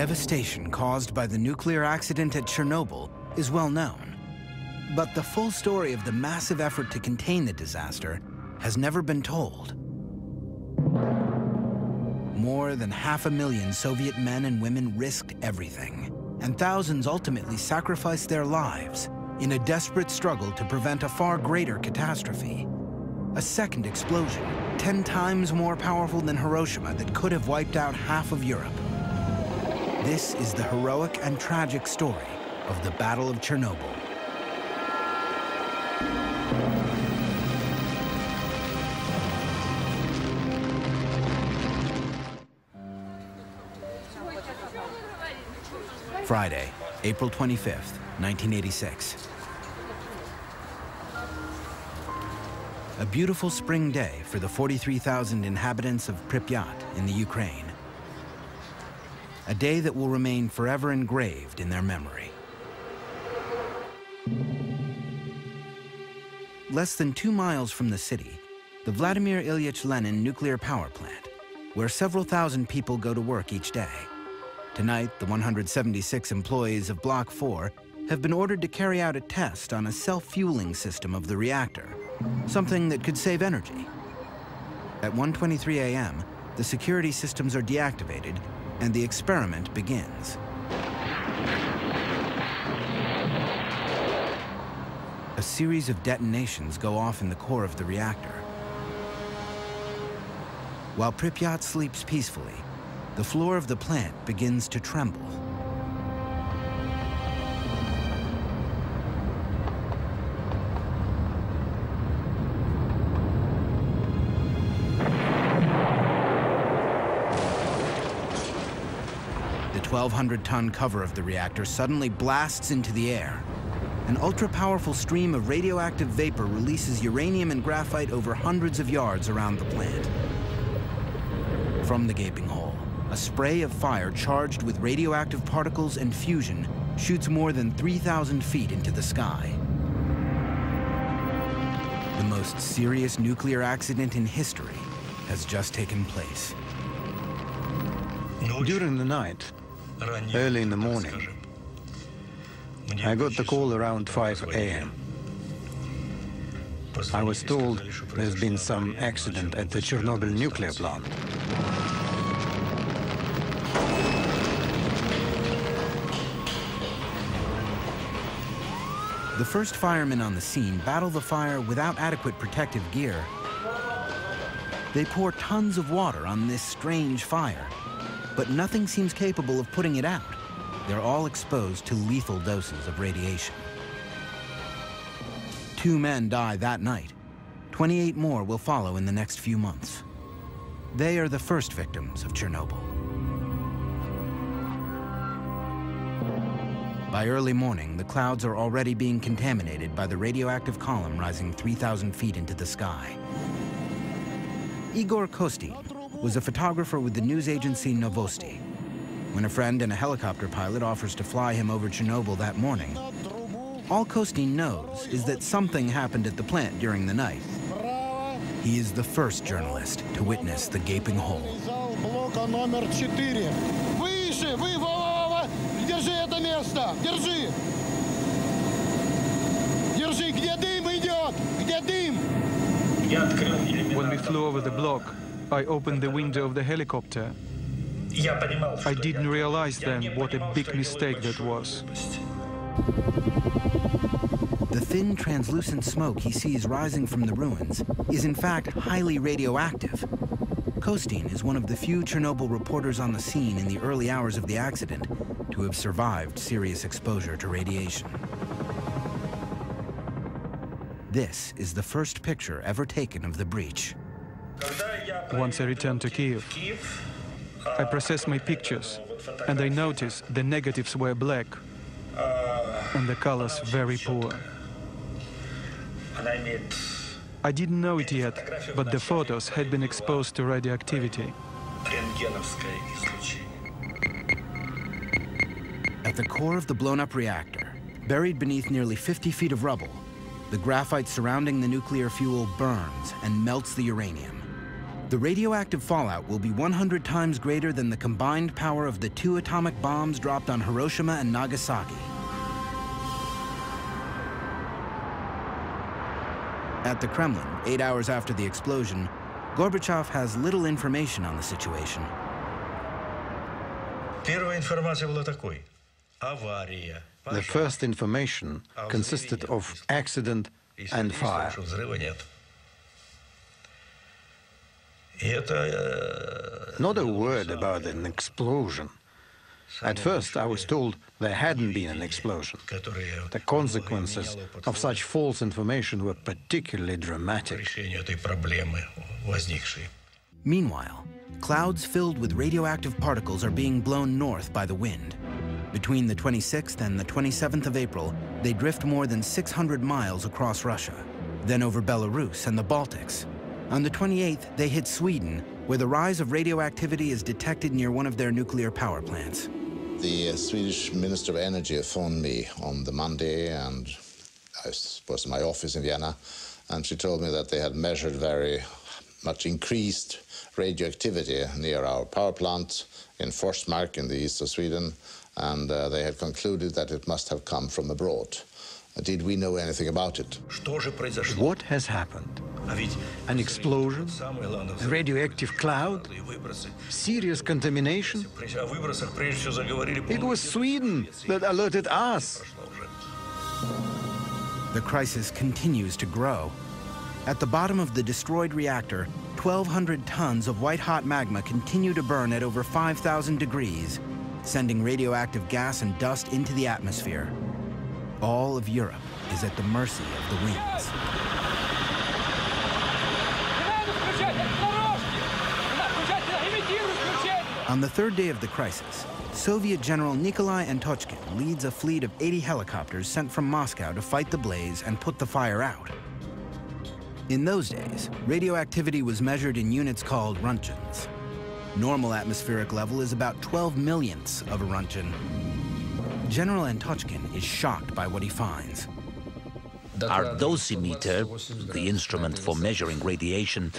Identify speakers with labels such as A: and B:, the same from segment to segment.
A: devastation caused by the nuclear accident at Chernobyl is well known. But the full story of the massive effort to contain the disaster has never been told. More than 500,000 Soviet men and women risked everything, and thousands ultimately sacrificed their lives in a desperate struggle to prevent a far greater catastrophe. A second explosion, 10 times more powerful than Hiroshima, that could have wiped out half of Europe. This is the heroic and tragic story of the Battle of Chernobyl. Friday, April 25th, 1986. A beautiful spring day for the 43,000 inhabitants of Pripyat in the Ukraine. A day that will remain forever engraved in their memory. Less than 2 miles from the city, the Vladimir Ilyich Lenin nuclear power plant, where several thousand people go to work each day. Tonight, the 176 employees of Block 4 have been ordered to carry out a test on a self-fueling system of the reactor, something that could save energy. At 1:23 a.m., the security systems are deactivated and the experiment begins. A series of detonations go off in the core of the reactor. While Pripyat sleeps peacefully, the floor of the plant begins to tremble. The 1,200-ton cover of the reactor suddenly blasts into the air. An ultra-powerful stream of radioactive vapor releases uranium and graphite over hundreds of yards around the plant. From the gaping hole, a spray of fire charged with radioactive particles and fusion shoots more than 3,000 feet into the sky. The most serious nuclear accident in history has just taken place.
B: During the night, early in the morning, I got the call around 5 a.m. I was told there's been some accident at the Chernobyl nuclear plant.
A: The first firemen on the scene battle the fire without adequate protective gear. They pour tons of water on this strange fire, but nothing seems capable of putting it out. They're all exposed to lethal doses of radiation. 2 men die that night. 28 more will follow in the next few months. They are the first victims of Chernobyl. By early morning, the clouds are already being contaminated by the radioactive column rising 3,000 feet into the sky. Igor Kostin was a photographer with the news agency Novosti. When a friend and a helicopter pilot offers to fly him over Chernobyl that morning, all Kostin knows is that something happened at the plant during the night. He is the first journalist to witness the gaping hole.
C: Держи это место! Держи! Держи! Где дым идет? Где дым?
D: When we flew over the block, I opened the window of the helicopter. I didn't realize then what a big mistake that was.
A: The thin, translucent smoke he sees rising from the ruins is in fact highly radioactive. Kostin is one of the few Chernobyl reporters on the scene in the early hours of the accident to have survived serious exposure to radiation. This is the first picture ever taken of the breach.
D: Once I returned to Kiev, I processed my pictures, and I noticed the negatives were black, and the colors very poor. I didn't know it yet, but the photos had been exposed to radioactivity.
A: At the core of the blown-up reactor, buried beneath nearly 50 feet of rubble, the graphite surrounding the nuclear fuel burns and melts the uranium. The radioactive fallout will be 100 times greater than the combined power of the 2 atomic bombs dropped on Hiroshima and Nagasaki. At the Kremlin, 8 hours after the explosion, Gorbachev has little information on the situation.
B: The first information consisted of accident and fire. Not a word about an explosion. At first, I was told there hadn't been an explosion. The consequences of such false information were particularly dramatic.
A: Meanwhile, clouds filled with radioactive particles are being blown north by the wind. Between the 26th and the 27th of April, they drift more than 600 miles across Russia, then over Belarus and the Baltics. On the 28th, they hit Sweden, where the rise of radioactivity is detected near one of their nuclear power plants.
E: The Swedish Minister of Energy phoned me on the Monday, and I was in my office in Vienna, and she told me that they had measured very much increased radioactivity near our power plant in Forsmark in the east of Sweden, and they had concluded that it must have come from abroad. Did we know anything about it?
B: What has happened? An explosion? A radioactive cloud? Serious contamination? It was Sweden that alerted us.
A: The crisis continues to grow. At the bottom of the destroyed reactor, 1,200 tons of white-hot magma continue to burn at over 5,000 degrees, sending radioactive gas and dust into the atmosphere. All of Europe is at the mercy of the winds. On the third day of the crisis, Soviet General Nikolai Antochkin leads a fleet of 80 helicopters sent from Moscow to fight the blaze and put the fire out. In those days, radioactivity was measured in units called roentgens. Normal atmospheric level is about 12 millionths of a roentgen. General Antochkin is shocked by what he finds.
F: Our dosimeter, the instrument for measuring radiation,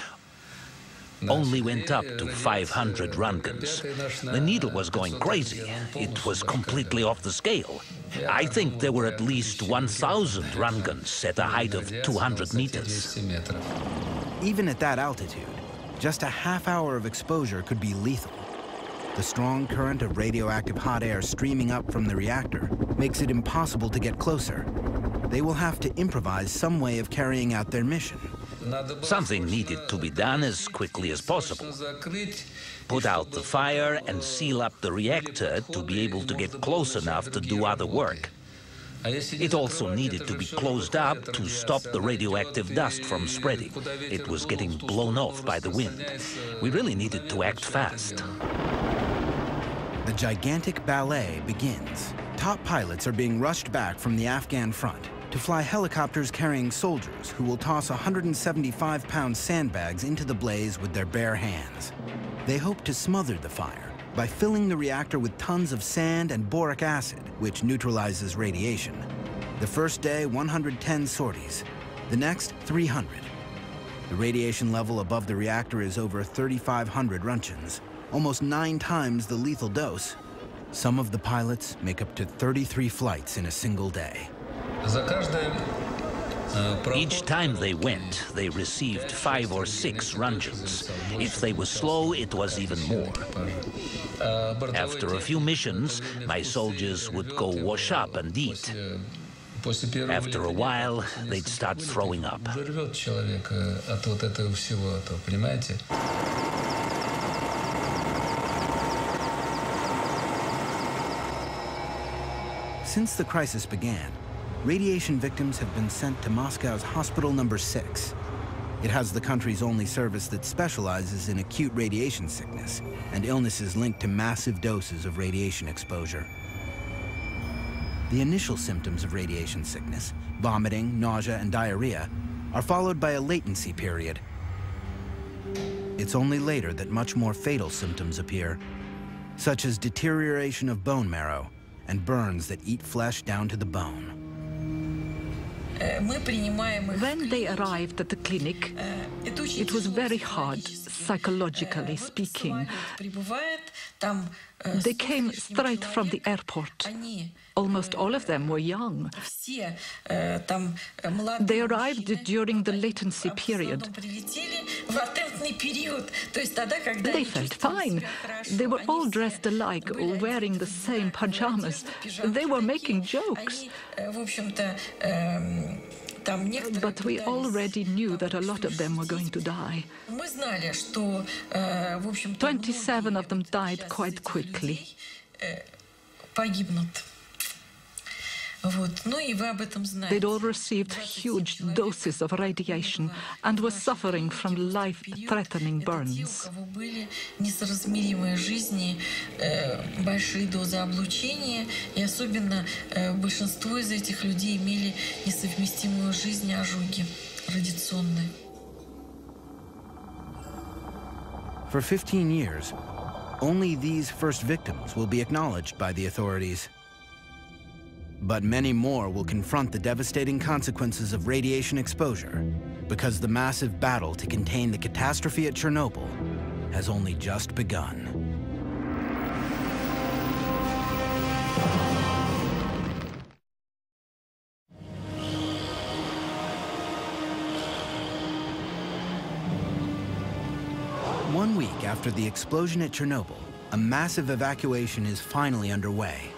F: only went up to 500 roentgens. The needle was going crazy. It was completely off the scale. I think there were at least 1,000 roentgens at a height of 200 meters.
A: Even at that altitude, just a half hour of exposure could be lethal. The strong current of radioactive hot air streaming up from the reactor makes it impossible to get closer. They will have to improvise some way of carrying out their mission.
F: Something needed to be done as quickly as possible. Put out the fire and seal up the reactor to be able to get close enough to do other work. It also needed to be closed up to stop the radioactive dust from spreading. It was getting blown off by the wind. We really needed to act fast.
A: The gigantic ballet begins. Top pilots are being rushed back from the Afghan front to fly helicopters carrying soldiers who will toss 175-pound sandbags into the blaze with their bare hands. They hope to smother the fire by filling the reactor with tons of sand and boric acid, which neutralizes radiation. The first day, 110 sorties. The next, 300. The radiation level above the reactor is over 3,500 roentgens, almost 9 times the lethal dose. Some of the pilots make up to 33 flights in a single day.
F: Each time they went, they received 5 or 6 roentgens. If they were slow, it was even more. After a few missions, my soldiers would go wash up and eat. After a while, they'd start throwing up.
A: Since the crisis began, radiation victims have been sent to Moscow's Hospital No. 6. It has the country's only service that specializes in acute radiation sickness and illnesses linked to massive doses of radiation exposure. The initial symptoms of radiation sickness, vomiting, nausea, and diarrhea, are followed by a latency period. It's only later that much more fatal symptoms appear, such as deterioration of bone marrow and burns that eat flesh down to the bone.
G: When they arrived at the clinic, it was very hard, psychologically speaking. They came straight from the airport. Almost all of them were young. They arrived during the latency period. They felt fine. They were all dressed alike, wearing the same pajamas. They were making jokes. But we already knew that a lot of them were going to die. 27 of them died quite quickly. They'd all received huge doses of radiation and were suffering from life-threatening burns.
A: For 15 years, only these first victims will be acknowledged by the authorities. But many more will confront the devastating consequences of radiation exposure because the massive battle to contain the catastrophe at Chernobyl has only just begun. One week after the explosion at Chernobyl, a massive evacuation is finally underway.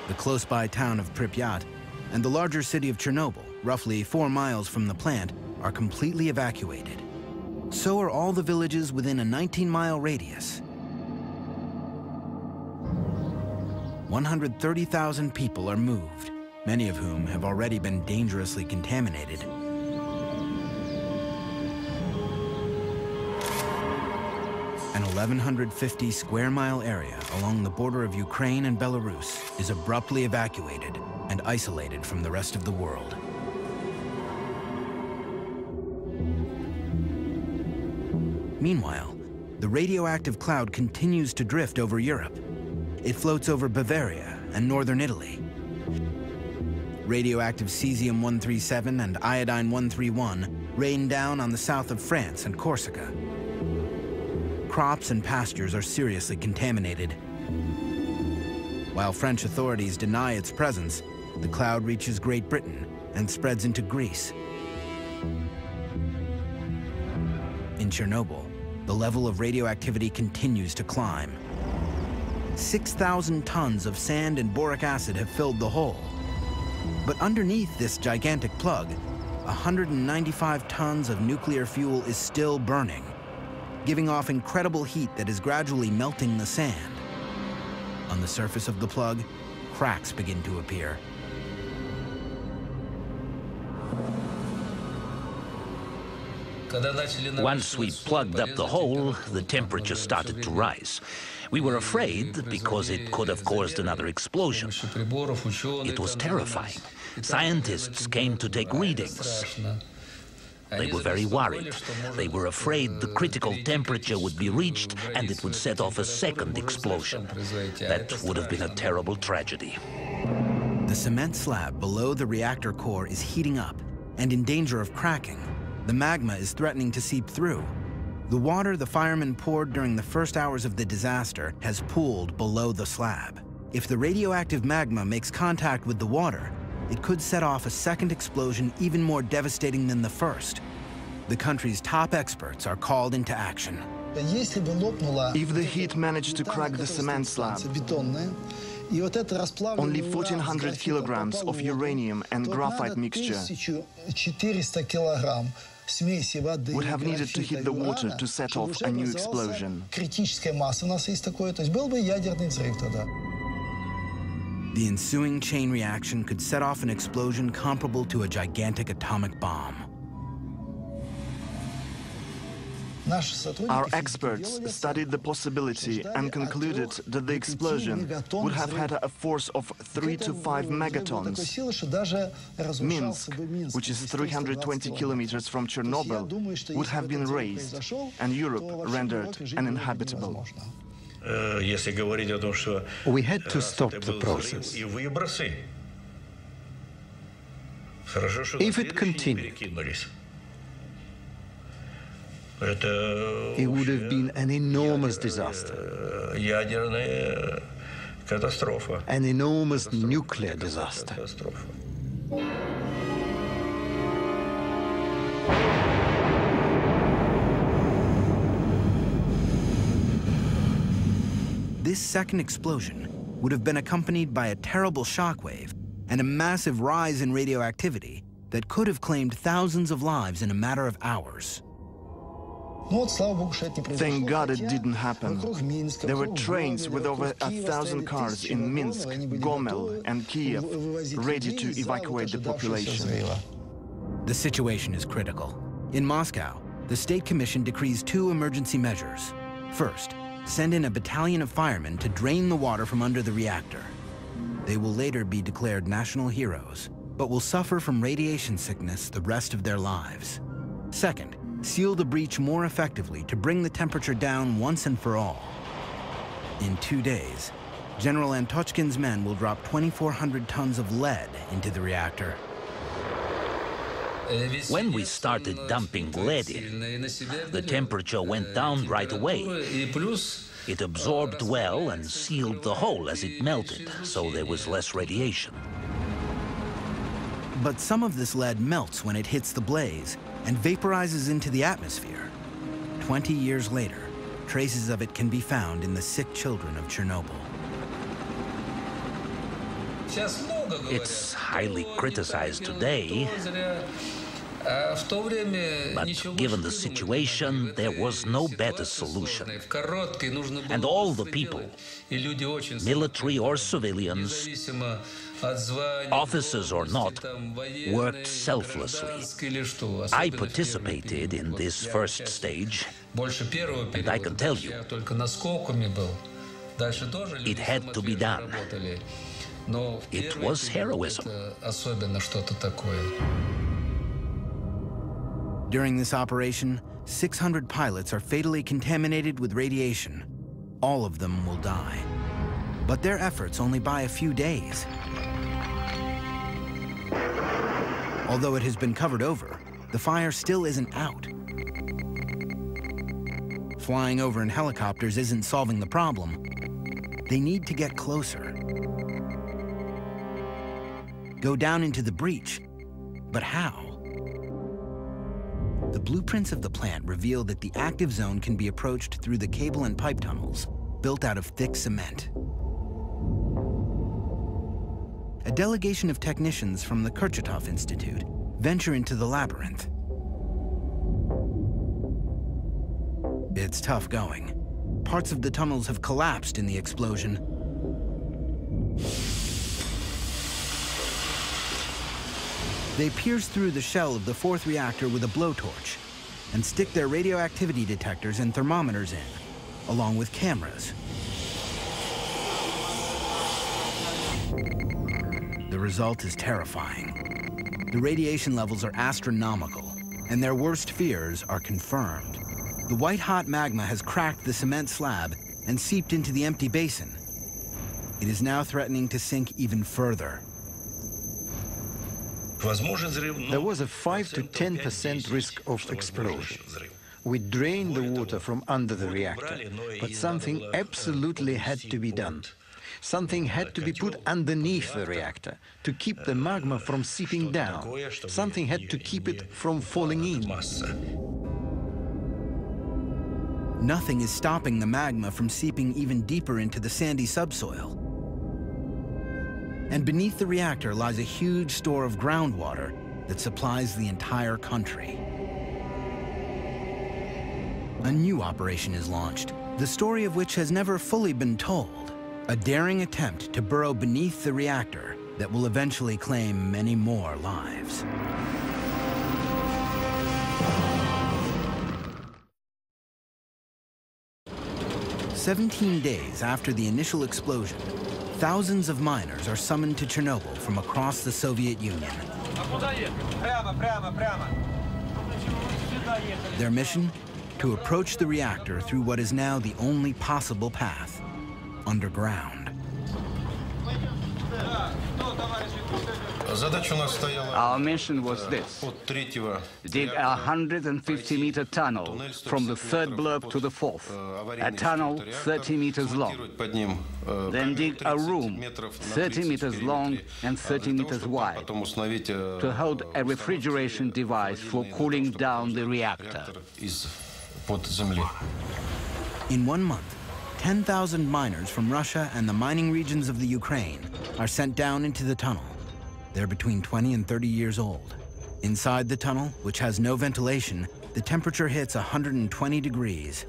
A: The close-by town of Pripyat and the larger city of Chernobyl, roughly 4 miles from the plant, are completely evacuated. So are all the villages within a 19-mile radius. 130,000 people are moved, many of whom have already been dangerously contaminated. An 1,150 square mile area along the border of Ukraine and Belarus is abruptly evacuated and isolated from the rest of the world. Meanwhile, the radioactive cloud continues to drift over Europe. It floats over Bavaria and northern Italy. Radioactive cesium-137 and iodine-131 rain down on the south of France and Corsica. Crops and pastures are seriously contaminated. While French authorities deny its presence, the cloud reaches Great Britain and spreads into Greece. In Chernobyl, the level of radioactivity continues to climb. 6,000 tons of sand and boric acid have filled the hole. But underneath this gigantic plug, 195 tons of nuclear fuel is still burning, giving off incredible heat that is gradually melting the sand. On the surface of the plug, cracks begin to appear.
F: Once we plugged up the hole, the temperature started to rise. We were afraid because it could have caused another explosion. It was terrifying. Scientists came to take readings. They were very worried. They were afraid the critical temperature would be reached and it would set off a second explosion. That would have been a terrible tragedy.
A: The cement slab below the reactor core is heating up and in danger of cracking. The magma is threatening to seep through. The water the firemen poured during the first hours of the disaster has pooled below the slab. If the radioactive magma makes contact with the water, it could set off a second explosion even more devastating than the first. The country's top experts are called into action.
H: If the heat managed to crack the cement slab, only 1,400 kilograms of uranium and graphite mixture would have needed to hit the water to set off a new explosion.
A: The ensuing chain reaction could set off an explosion comparable to a gigantic atomic bomb.
H: Our experts studied the possibility and concluded that the explosion would have had a force of 3 to 5 megatons. Minsk, which is 320 kilometers from Chernobyl, would have been razed and Europe rendered uninhabitable.
B: We had to stop the process. If it continued, It would have been an enormous disaster. An enormous nuclear disaster.
A: This second explosion would have been accompanied by a terrible shockwave and a massive rise in radioactivity that could have claimed thousands of lives in a matter of hours.
H: Thank God it didn't happen. There were trains with over 1,000 cars in Minsk, Gomel and Kiev ready to evacuate the population.
A: The situation is critical. In Moscow, the State Commission decrees two emergency measures. First, send in a battalion of firemen to drain the water from under the reactor. They will later be declared national heroes, but will suffer from radiation sickness the rest of their lives. Second, seal the breach more effectively to bring the temperature down once and for all. In 2 days, General Antochkin's men will drop 2,400 tons of lead into the reactor.
F: When we started dumping lead in, the temperature went down right away. It absorbed well and sealed the hole as it melted, so there was less radiation.
A: But some of this lead melts when it hits the blaze and vaporizes into the atmosphere. 20 years later, traces of it can be found in the sick children of Chernobyl.
F: It's highly criticized today, but given the situation, there was no better solution. And all the people, military or civilians, officers or not, worked selflessly. I participated in this first stage, and I can tell you, it had to be done. It was heroism.
A: During this operation, 600 pilots are fatally contaminated with radiation. All of them will die. But their efforts only buy a few days. Although it has been covered over, the fire still isn't out. Flying over in helicopters isn't solving the problem. They need to get closer. Go down into the breach. But how? The blueprints of the plant reveal that the active zone can be approached through the cable and pipe tunnels built out of thick cement. A delegation of technicians from the Kurchatov Institute venture into the labyrinth. It's tough going. Parts of the tunnels have collapsed in the explosion. They pierce through the shell of the fourth reactor with a blowtorch and stick their radioactivity detectors and thermometers in, along with cameras. The result is terrifying. The radiation levels are astronomical, and their worst fears are confirmed. The white-hot magma has cracked the cement slab and seeped into the empty basin. It is now threatening to sink even further.
B: There was a 5 to 10% risk of explosion. We drained the water from under the reactor, but something absolutely had to be done. Something had to be put underneath the reactor to keep the magma from seeping down. Something had to keep it from falling in.
A: Nothing is stopping the magma from seeping even deeper into the sandy subsoil. And beneath the reactor lies a huge store of groundwater that supplies the entire country. A new operation is launched, the story of which has never fully been told. A daring attempt to burrow beneath the reactor that will eventually claim many more lives. "17 days after the initial explosion, thousands of miners are summoned to Chernobyl from across the Soviet Union. Their mission? To approach the reactor through what is now the only possible path, underground.
I: Our mission was this: dig a 150-meter tunnel from the third block to the fourth, a tunnel 30 meters long. Then dig a room 30 meters long and 30 meters wide to hold a refrigeration device for cooling down the reactor.
A: In 1 month, 10,000 miners from Russia and the mining regions of the Ukraine are sent down into the tunnel. They're between 20 and 30 years old. Inside the tunnel, which has no ventilation, the temperature hits 120 degrees,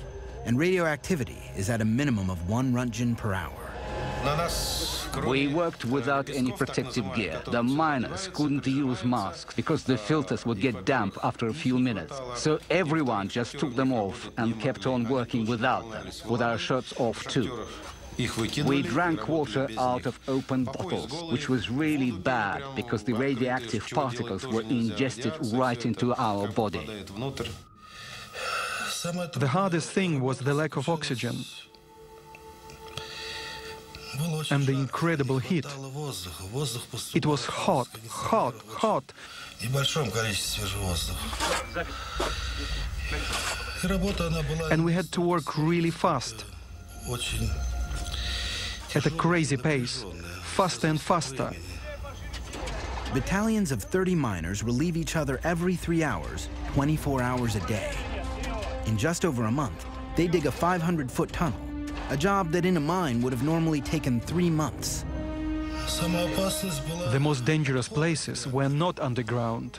A: and radioactivity is at a minimum of 1 Roentgen per hour.
I: We worked without any protective gear. The miners couldn't use masks because the filters would get damp after a few minutes. So everyone just took them off and kept on working without them, with our shirts off too. We drank water out of open bottles, which was really bad because the radioactive particles were ingested right into our body.
D: The hardest thing was the lack of oxygen and the incredible heat. It was hot, hot, hot. And we had to work really fast, at a crazy pace, faster and faster.
A: Battalions of 30 miners relieve each other every 3 hours, 24 hours a day. In just over a month, they dig a 500-foot tunnel, a job that in a mine would have normally taken 3 months.
D: The most dangerous places were not underground.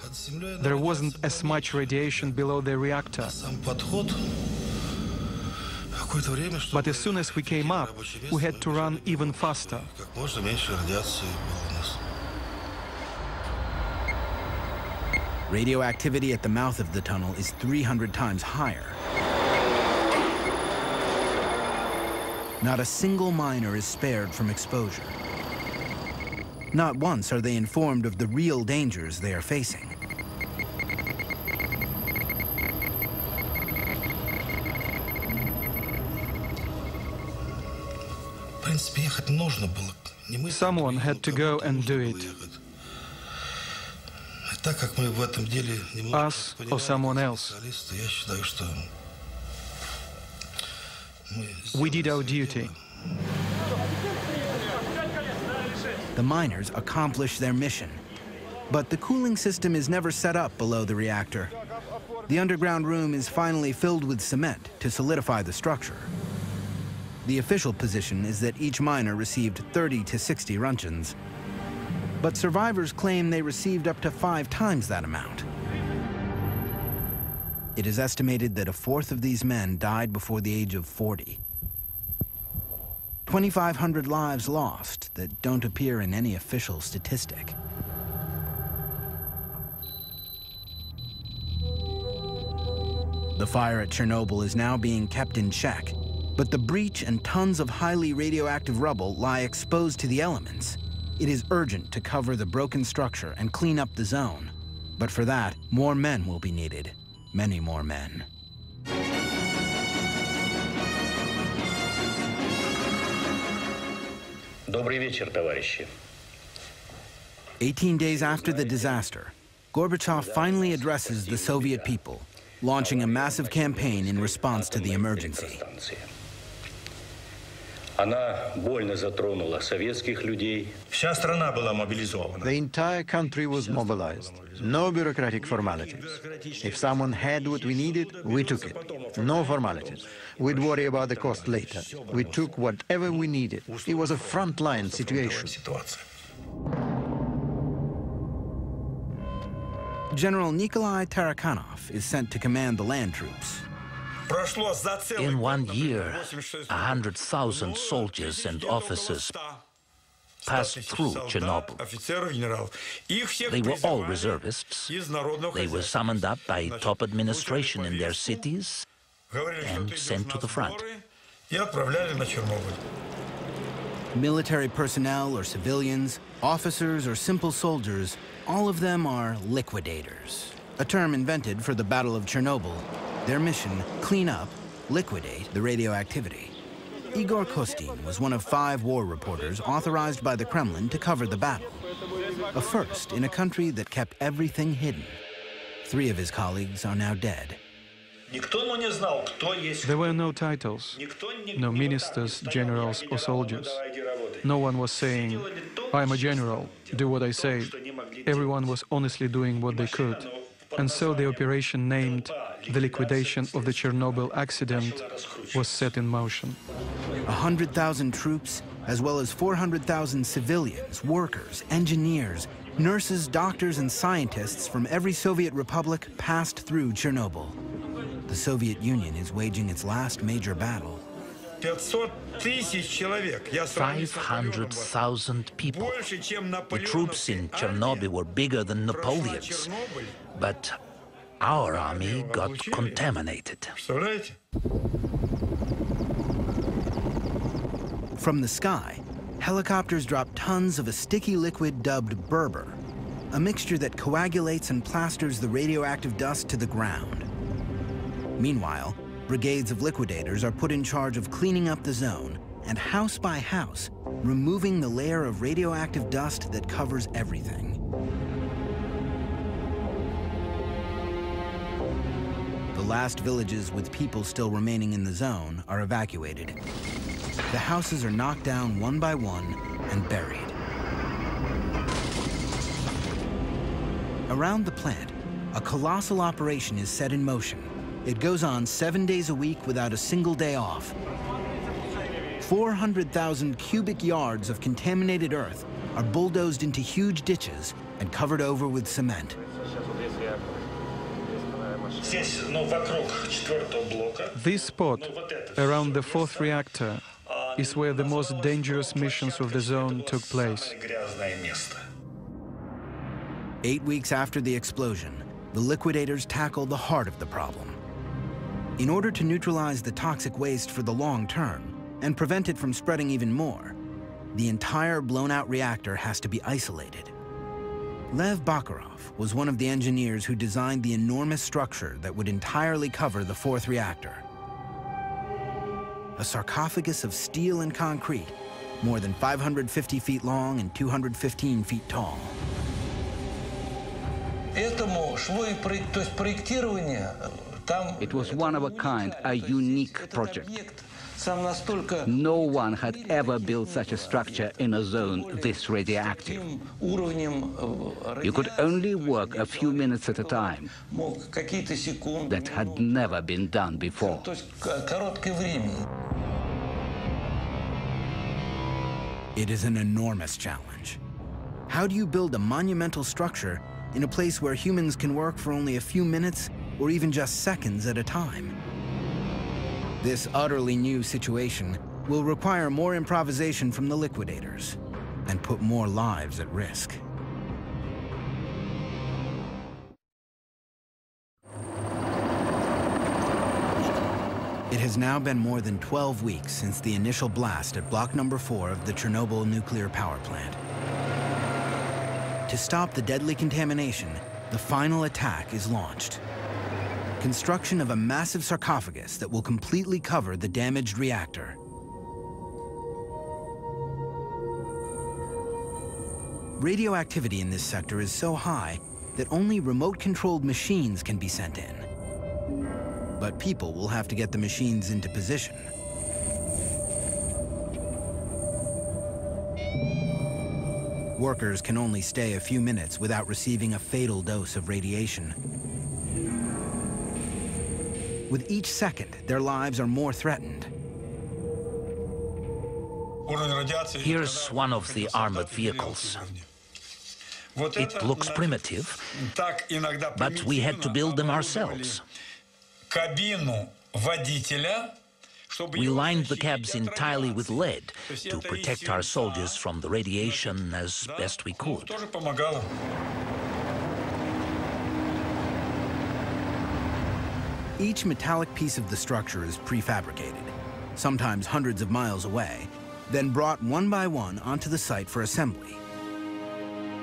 D: There wasn't as much radiation below the reactor. But as soon as we came up, we had to run even faster.
A: Radioactivity at the mouth of the tunnel is 300 times higher. Not a single miner is spared from exposure. Not once are they informed of the real dangers they are facing.
D: Someone had to go and do it. Us or someone else. We did our duty.
A: The miners accomplish their mission, but the cooling system is never set up below the reactor. The underground room is finally filled with cement to solidify the structure. The official position is that each miner received 30 to 60 Roentgens, but survivors claim they received up to 5 times that amount. It is estimated that a fourth of these men died before the age of 40. 2,500 lives lost that don't appear in any official statistic. The fire at Chernobyl is now being kept in check, but the breach and tons of highly radioactive rubble lie exposed to the elements. It is urgent to cover the broken structure and clean up the zone. But for that, more men will be needed. Many more men.
J: Добрый вечер, товарищи.
A: 18 days after the disaster, Gorbachev finally addresses the Soviet people, launching a massive campaign in response to the emergency.
B: The entire country was mobilized. No bureaucratic formalities. If someone had what we needed, we took it. No formalities. We'd worry about the cost later. We took whatever we needed. It was a frontline situation.
A: General Nikolai Tarakanov is sent to command the land troops.
F: In 1 year, 100,000 soldiers and officers passed through Chernobyl. They were all reservists. They were summoned up by top administration in their cities and sent to the front.
A: Military personnel or civilians, officers or simple soldiers, all of them are liquidators, a term invented for the Battle of Chernobyl. Their mission, clean up, liquidate the radioactivity. Igor Kostin was one of 5 war reporters authorized by the Kremlin to cover the battle. A first in a country that kept everything hidden. 3 of his colleagues are now dead.
D: There were no titles, no ministers, generals, or soldiers. No one was saying, "I'm a general, do what I say." Everyone was honestly doing what they could. And so the operation named the liquidation of the Chernobyl accident was set in motion.
A: 100,000 troops, as well as 400,000 civilians, workers, engineers, nurses, doctors, and scientists from every Soviet republic passed through Chernobyl. The Soviet Union is waging its last major battle.
F: 500,000 people. The troops in Chernobyl were bigger than Napoleon's, but our army got contaminated.
A: From the sky, helicopters dropped tons of a sticky liquid dubbed Berber, a mixture that coagulates and plasters the radioactive dust to the ground. Meanwhile, brigades of liquidators are put in charge of cleaning up the zone and house by house, removing the layer of radioactive dust that covers everything. The last villages with people still remaining in the zone are evacuated. The houses are knocked down one by one and buried. Around the plant, a colossal operation is set in motion. It goes on 7 days a week without a single day off. 400,000 cubic yards of contaminated earth are bulldozed into huge ditches and covered over with cement.
D: This spot, around the 4th reactor, is where the most dangerous missions of the zone took place.
A: 8 weeks after the explosion, the liquidators tackle the heart of the problem. In order to neutralize the toxic waste for the long term and prevent it from spreading even more, the entire blown-out reactor has to be isolated. Lev Bakarov was one of the engineers who designed the enormous structure that would entirely cover the 4th reactor. A sarcophagus of steel and concrete, more than 550 feet long and 215 feet tall.
I: It was one of a kind, a unique project. No one had ever built such a structure in a zone this radioactive. You could only work a few minutes at a time. That had never been done before.
A: It is an enormous challenge. How do you build a monumental structure in a place where humans can work for only a few minutes or even just seconds at a time? This utterly new situation will require more improvisation from the liquidators and put more lives at risk. It has now been more than 12 weeks since the initial blast at block number 4 of the Chernobyl nuclear power plant. To stop the deadly contamination, the final attack is launched. Construction of a massive sarcophagus that will completely cover the damaged reactor. Radioactivity in this sector is so high that only remote-controlled machines can be sent in. But people will have to get the machines into position. Workers can only stay a few minutes without receiving a fatal dose of radiation. With each second, their lives are more threatened.
F: Here's one of the armored vehicles. It looks primitive, but we had to build them ourselves. We lined the cabs entirely with lead to protect our soldiers from the radiation as best we could.
A: Each metallic piece of the structure is prefabricated, sometimes hundreds of miles away, then brought one by one onto the site for assembly.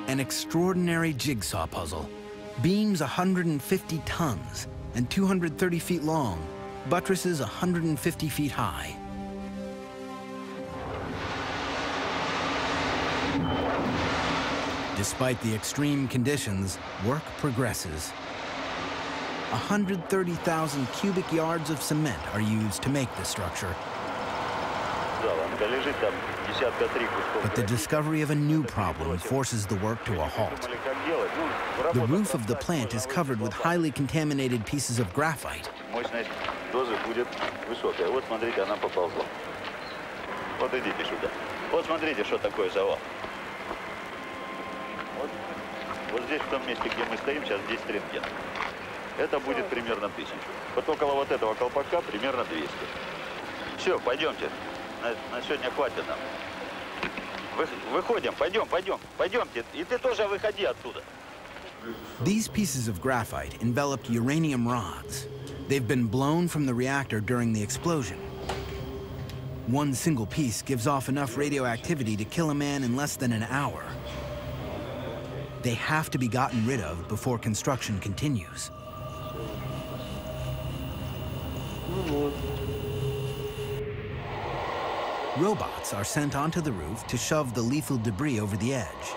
A: An extraordinary jigsaw puzzle, beams 150 tons and 230 feet long, buttresses 150 feet high. Despite the extreme conditions, work progresses. 130,000 cubic yards of cement are used to make the structure. But the discovery of a new problem forces the work to a halt. The roof of the plant is covered with highly contaminated pieces of graphite.
K: Вот здесь, в том месте, где мы стоим, сейчас 10 рентген. Это будет примерно 1000. Вот около вот этого колпака примерно 200. Все, пойдемте. На сегодня хватит нам. Выходим, пойдемте. И ты тоже выходи оттуда.
A: These pieces of graphite enveloped uranium rods. They've been blown from the reactor during the explosion. One single piece gives off enough radioactivity to kill a man in less than an hour. They have to be gotten rid of before construction continues. Robots are sent onto the roof to shove the lethal debris over the edge.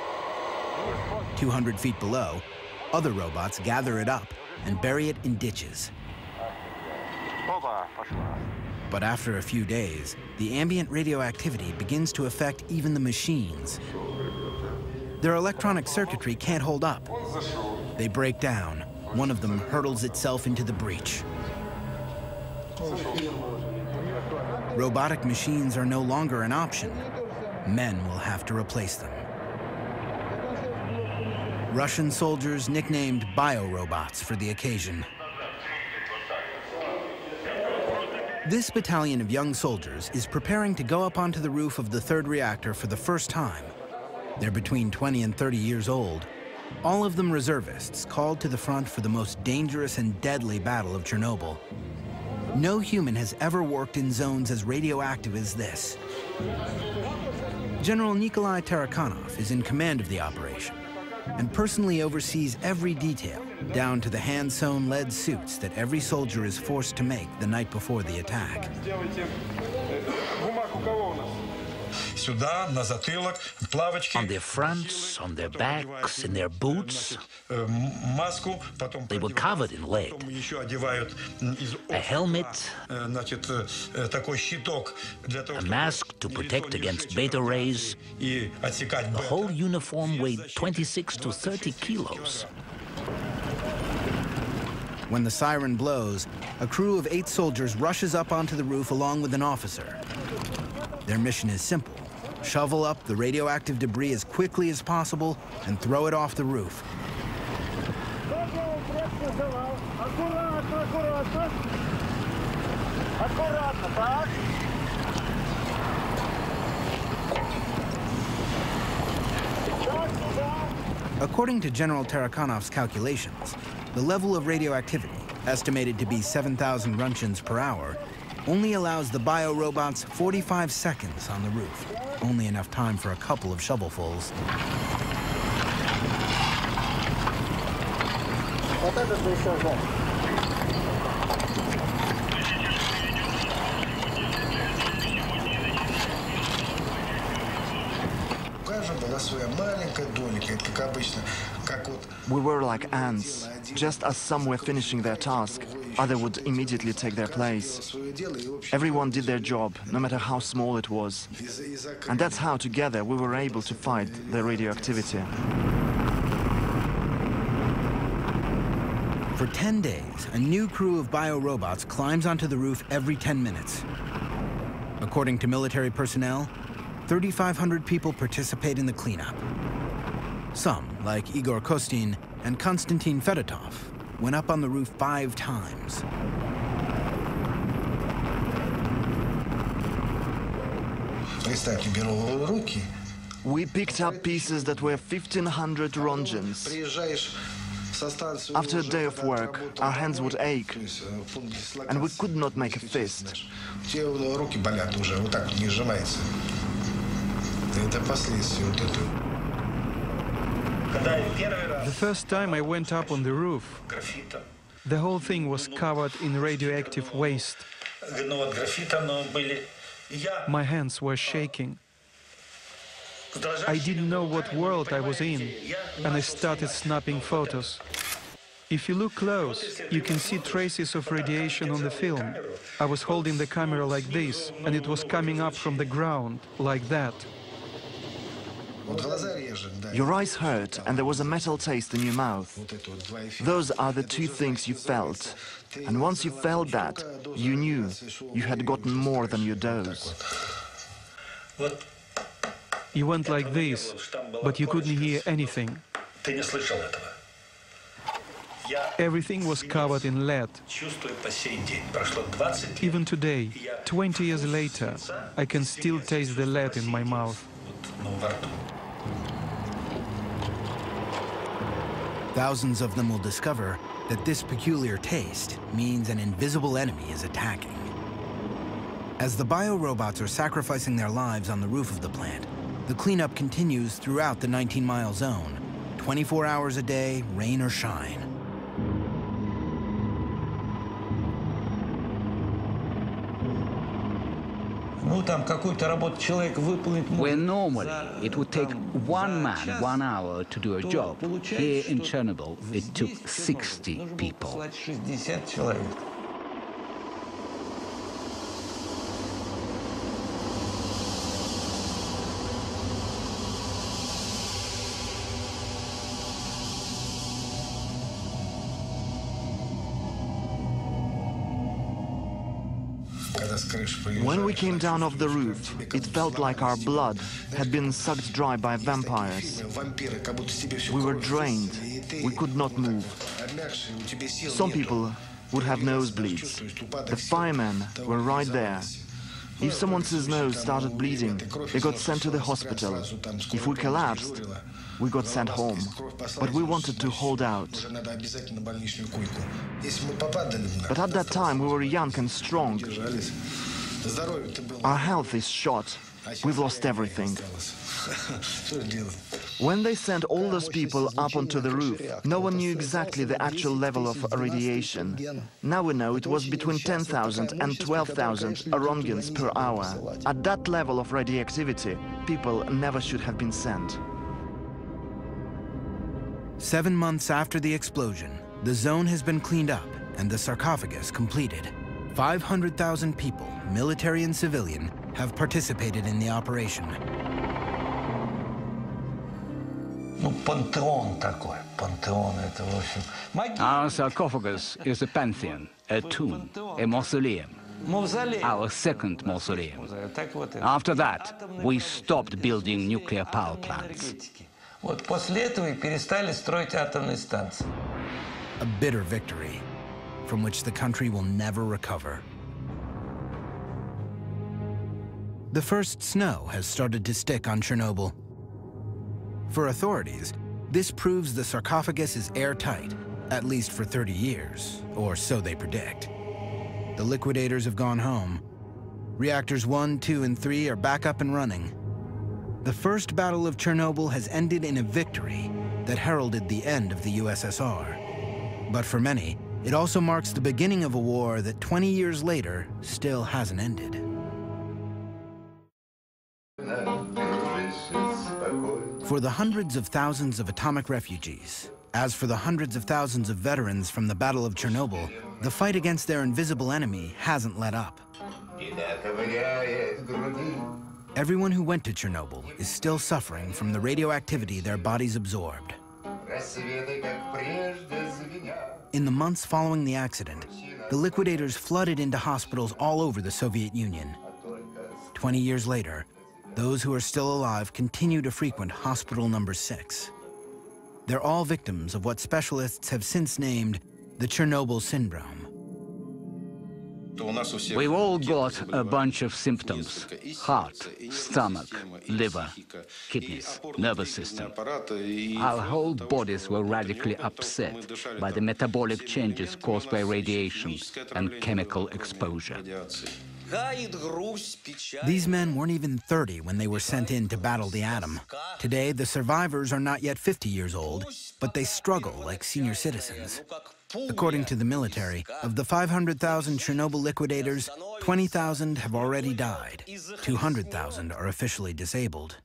A: 200 feet below, other robots gather it up and bury it in ditches. But after a few days, the ambient radioactivity begins to affect even the machines. Their electronic circuitry can't hold up. They break down. One of them hurtles itself into the breach. Robotic machines are no longer an option. Men will have to replace them. Russian soldiers nicknamed biorobots for the occasion. This battalion of young soldiers is preparing to go up onto the roof of the third reactor for the first time. They're between 20 and 30 years old, all of them reservists called to the front for the most dangerous and deadly battle of Chernobyl. No human has ever worked in zones as radioactive as this. General Nikolai Tarakanov is in command of the operation and personally oversees every detail, down to the hand-sewn lead suits that every soldier is forced to make the night before the attack.
F: On their fronts, on their backs, in their boots, they were covered in lead. A helmet, a mask to protect against beta rays. The whole uniform weighed 26 to 30 kilos.
A: When the siren blows, a crew of 8 soldiers rushes up onto the roof along with an officer. Their mission is simple: shovel up the radioactive debris as quickly as possible and throw it off the roof. According to General Tarakanov's calculations, the level of radioactivity, estimated to be 7,000 Roentgens per hour, only allows the biorobots 45 seconds on the roof, only enough time for a couple of shovelfuls.
H: We were like ants. Just as some were finishing their task, others would immediately take their place. Everyone did their job, no matter how small it was. And that's how, together, we were able to fight the radioactivity.
A: For 10 days, a new crew of biorobots climbs onto the roof every 10 minutes. According to military personnel, 3,500 people participate in the cleanup. Some, like Igor Kostin and Konstantin Fedotov, went up on the roof 5 times.
H: We picked up pieces that were 1,500 Roentgens. After a day of work, our hands would ache, and we could not make a fist.
D: The first time I went up on the roof, the whole thing was covered in radioactive waste. My hands were shaking. I didn't know what world I was in, and I started snapping photos. If you look close, you can see traces of radiation on the film. I was holding the camera like this, and it was coming up from the ground, like that.
H: Your eyes hurt, and there was a metal taste in your mouth. Those are the two things you felt. And once you felt that, you knew you had gotten more than your dose.
D: You went like this, but you couldn't hear anything. Everything was covered in lead. Even today, 20 years later, I can still taste the lead in my mouth.
A: Thousands of them will discover that this peculiar taste means an invisible enemy is attacking. As the biorobots are sacrificing their lives on the roof of the plant, the cleanup continues throughout the 19-mile zone, 24 hours a day, rain or shine.
I: Where normally it would take one man 1 hour to do a job, here in Chernobyl it took 60 people.
H: When we came down off the roof, it felt like our blood had been sucked dry by vampires. We were drained. We could not move. Some people would have nosebleeds. The firemen were right there. If someone's nose started bleeding, they got sent to the hospital. If we collapsed, we got sent home. But we wanted to hold out. But at that time, we were young and strong. Our health is shot. We've lost everything. When they sent all those people up onto the roof, no one knew exactly the actual level of radiation. Now we know it was between 10,000 and 12,000 roentgens per hour. At that level of radioactivity, people never should have been sent.
A: 7 months after the explosion, the zone has been cleaned up and the sarcophagus completed. 500,000 people, military and civilian, have participated in the operation.
I: Our sarcophagus is a pantheon, a tomb, a mausoleum. Our second mausoleum. After that, we stopped building nuclear power plants.
A: A bitter victory from which the country will never recover. The first snow has started to stick on Chernobyl. For authorities, this proves the sarcophagus is airtight, at least for 30 years, or so they predict. The liquidators have gone home. Reactors 1, 2, and 3 are back up and running. The first battle of Chernobyl has ended in a victory that heralded the end of the USSR. But for many, it also marks the beginning of a war that 20 years later still hasn't ended. For the hundreds of thousands of atomic refugees, as for the hundreds of thousands of veterans from the Battle of Chernobyl, the fight against their invisible enemy hasn't let up. Everyone who went to Chernobyl is still suffering from the radioactivity their bodies absorbed. In the months following the accident, the liquidators flooded into hospitals all over the Soviet Union. 20 years later, those who are still alive continue to frequent Hospital Number 6. They're all victims of what specialists have since named the Chernobyl syndrome.
I: We've all got a bunch of symptoms: heart, stomach, liver, kidneys, nervous system. Our whole bodies were radically upset by the metabolic changes caused by radiation and chemical exposure.
A: These men weren't even 30 when they were sent in to battle the atom. Today, the survivors are not yet 50 years old, but they struggle like senior citizens. According to the military, of the 500,000 Chernobyl liquidators, 20,000 have already died. 200,000 are officially disabled.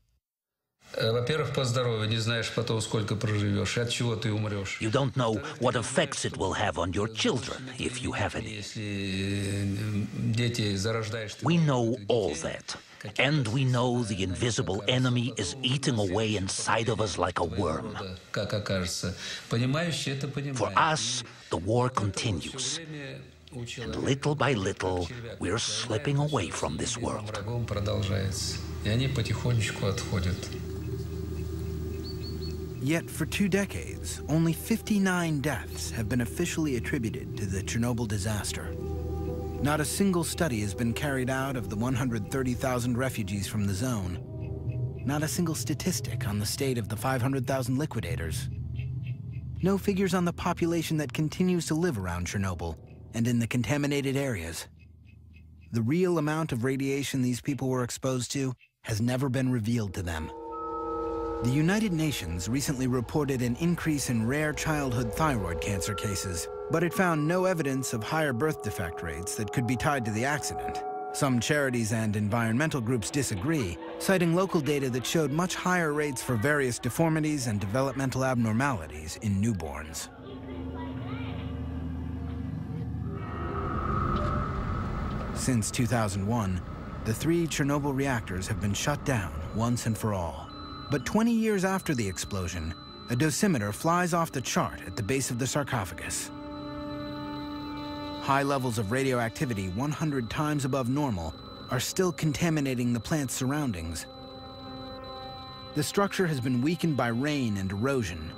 L: Во-первых, по здоровью, не знаешь потом, сколько проживешь, и от чего ты умрешь.
F: You don't know what effects it will have on your children, if you have any.
L: Если дети зарождаешь...
F: We know all that. And we know the invisible enemy is eating away inside of us like a worm.
L: Как окажется. Понимающие это понимают.
F: For us, the war continues. And little by little, we're slipping away from this world.
L: Врагом продолжается. И они потихонечку отходят.
A: Yet for 2 decades, only 59 deaths have been officially attributed to the Chernobyl disaster. Not a single study has been carried out of the 130,000 refugees from the zone. Not a single statistic on the state of the 500,000 liquidators. No figures on the population that continues to live around Chernobyl and in the contaminated areas. The real amount of radiation these people were exposed to has never been revealed to them. The United Nations recently reported an increase in rare childhood thyroid cancer cases, but it found no evidence of higher birth defect rates that could be tied to the accident. Some charities and environmental groups disagree, citing local data that showed much higher rates for various deformities and developmental abnormalities in newborns. Since 2001, the 3 Chernobyl reactors have been shut down once and for all. But 20 years after the explosion, a dosimeter flies off the chart at the base of the sarcophagus. High levels of radioactivity 100 times above normal are still contaminating the plant's surroundings. The structure has been weakened by rain and erosion.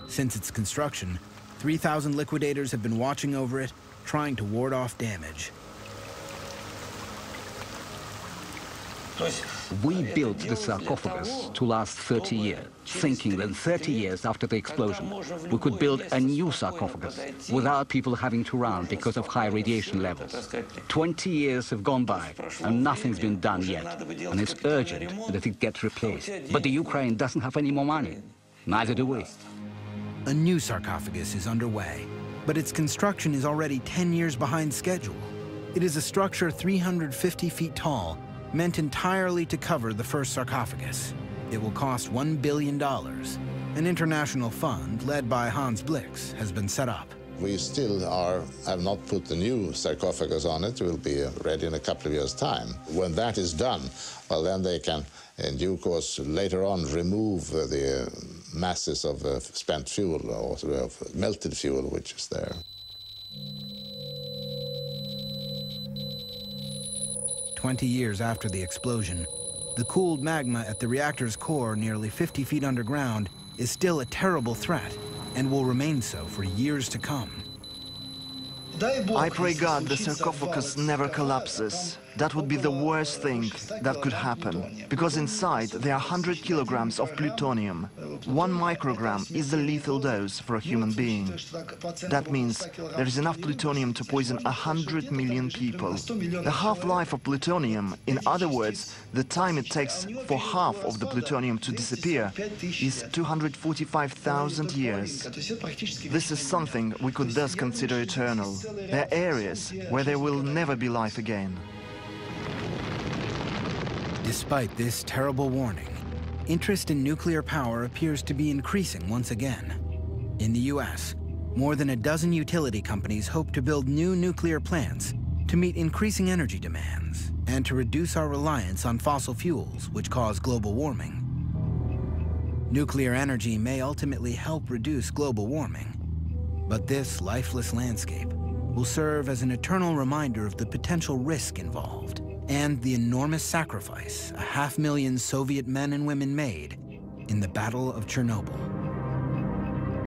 A: Since its construction, 3,000 liquidators have been watching over it, trying to ward off damage.
I: We built the sarcophagus to last 30 years, thinking that 30 years after the explosion, we could build a new sarcophagus without people having to run because of high radiation levels. 20 years have gone by and nothing's been done yet, and it's urgent that it gets replaced. But the Ukraine doesn't have any more money. Neither do we.
A: A new sarcophagus is underway, but its construction is already 10 years behind schedule. It is a structure 350 feet tall, meant entirely to cover the first sarcophagus. It will cost $1 billion. An international fund, led by Hans Blix, has been set up.
E: We still have not put the new sarcophagus on it. It will be ready in a couple of years' time. When that is done, well, then they can, in due course, later on, remove the masses of spent fuel or of melted fuel, which is there.
A: 20 years after the explosion, the cooled magma at the reactor's core, nearly 50 feet underground, is still a terrible threat and will remain so for years to come.
H: I pray God the sarcophagus never collapses. That would be the worst thing that could happen, because inside there are 100 kilograms of plutonium. 1 microgram is the lethal dose for a human being. That means there is enough plutonium to poison 100 million people. The half-life of plutonium, in other words, the time it takes for half of the plutonium to disappear, is 245,000 years. This is something we could thus consider eternal. There are areas where there will never be life again.
A: Despite this terrible warning, interest in nuclear power appears to be increasing once again. In the US, more than a dozen utility companies hope to build new nuclear plants to meet increasing energy demands and to reduce our reliance on fossil fuels, which cause global warming. Nuclear energy may ultimately help reduce global warming, but this lifeless landscape will serve as an eternal reminder of the potential risk involved and the enormous sacrifice 500,000 Soviet men and women made in the Battle of Chernobyl.